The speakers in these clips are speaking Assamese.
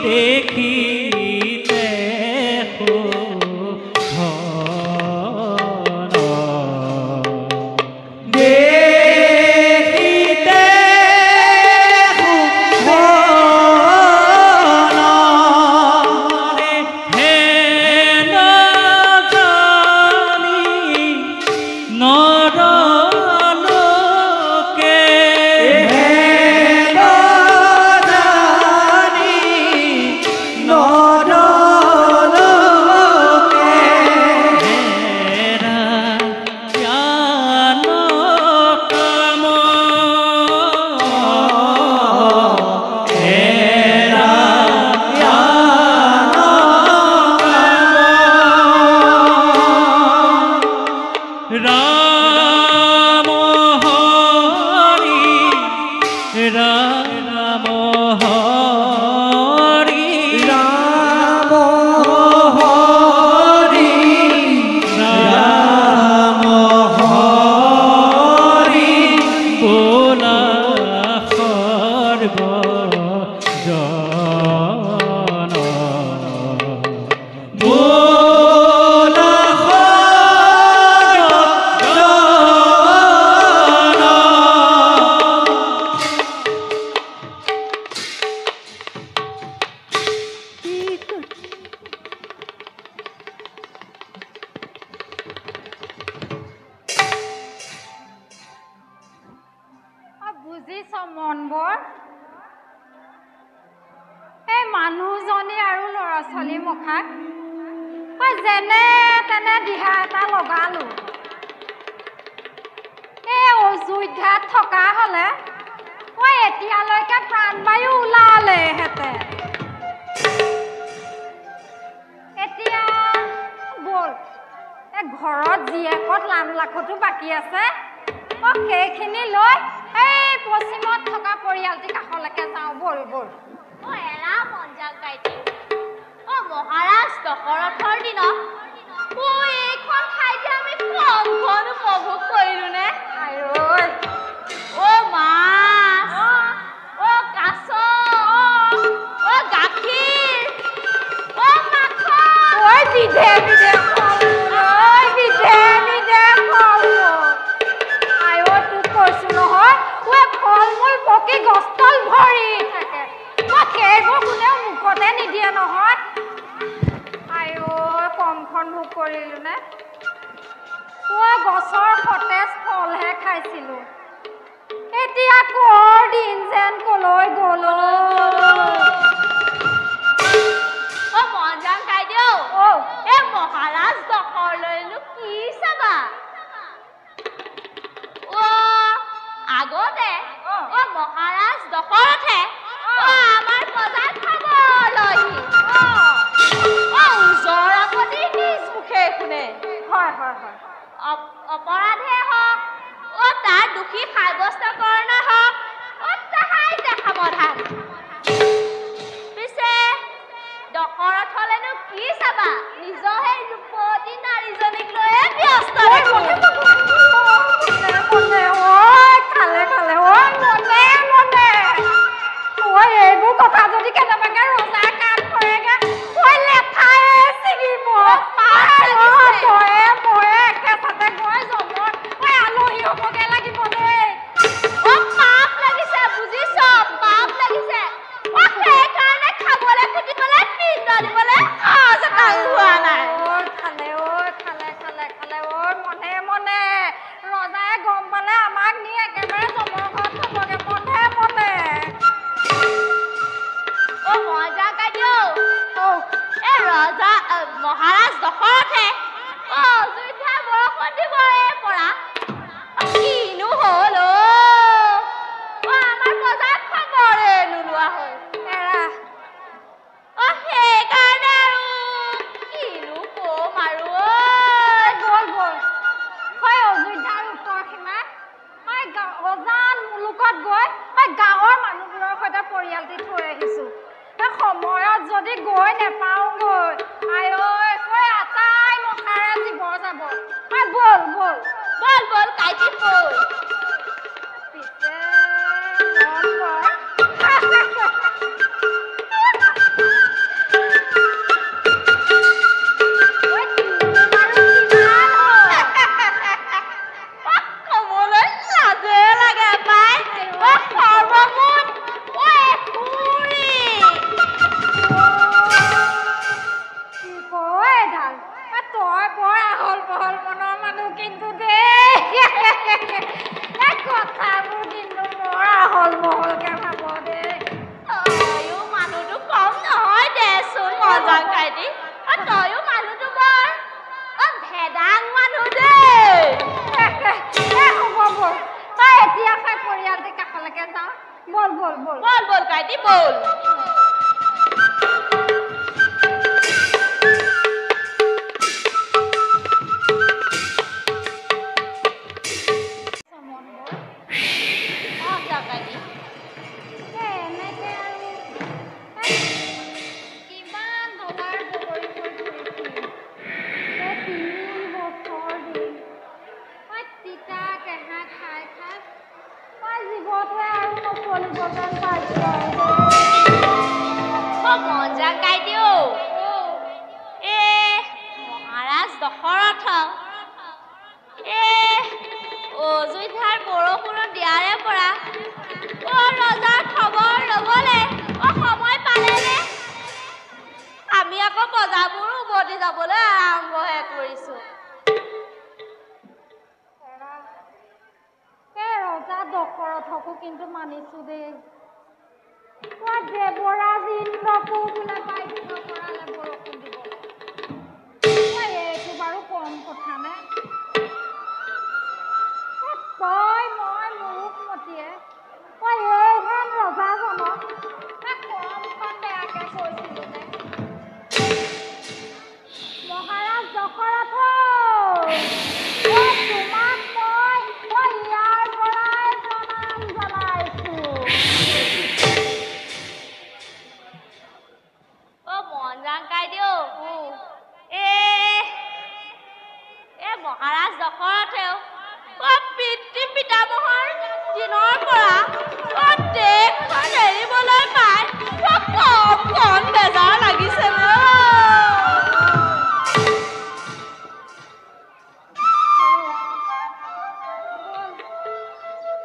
দেখিতে কিন্তু মানিছো দেই দেৱৰাজ ইন্দ্ৰকো বোলে বাধ্য কৰালে বৰষুণ দিব এইটো বাৰু কম কথা নে তই মই মূৰ্খমতীয়ে তই এইহেন ৰজাজনক কমখন বেয়াকে কৈছিলো নে মহাৰাজ দশৰথ তোমাক মই ইয়াৰ পৰাই প্ৰণাম জনাইছো মহাৰাজ দশৰথেও পিতৃ পিতামহৰ দিনৰ পৰা দেশখন এৰিবলৈ পাই কম বেজাৰ লাগিছে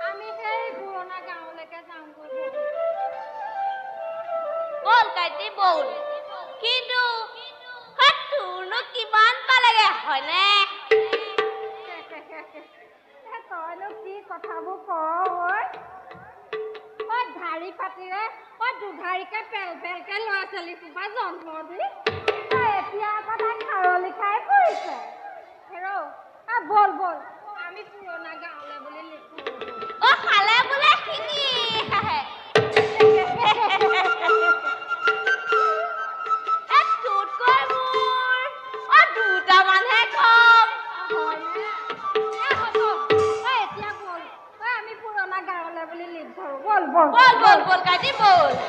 আমি সেই পুৰণা গাঁৱলৈকে যাওঁগৈ বল কাইটি বল কিন্তু তোৰনো কিমান পালেগে হয়নে তইনো কি কথাবোৰ কয় ধাৰি পাতিৰে দুধাৰিকে পেল পেলকে ল'ৰা ছোৱালী সোপা জন্ম দি এতিয়া আকৌ তাই খাৰলি খাই পৰিছে বল আমি পুৰণা গাঁৱলৈ বুলি লিখো খালে বোলে শিঙি তোতকৈ মোৰ দুটামানহে কম এতিয়া বল আমি পুৰণা গাঁৱলৈ বুলি লিখ ধৰো বল কাটি বল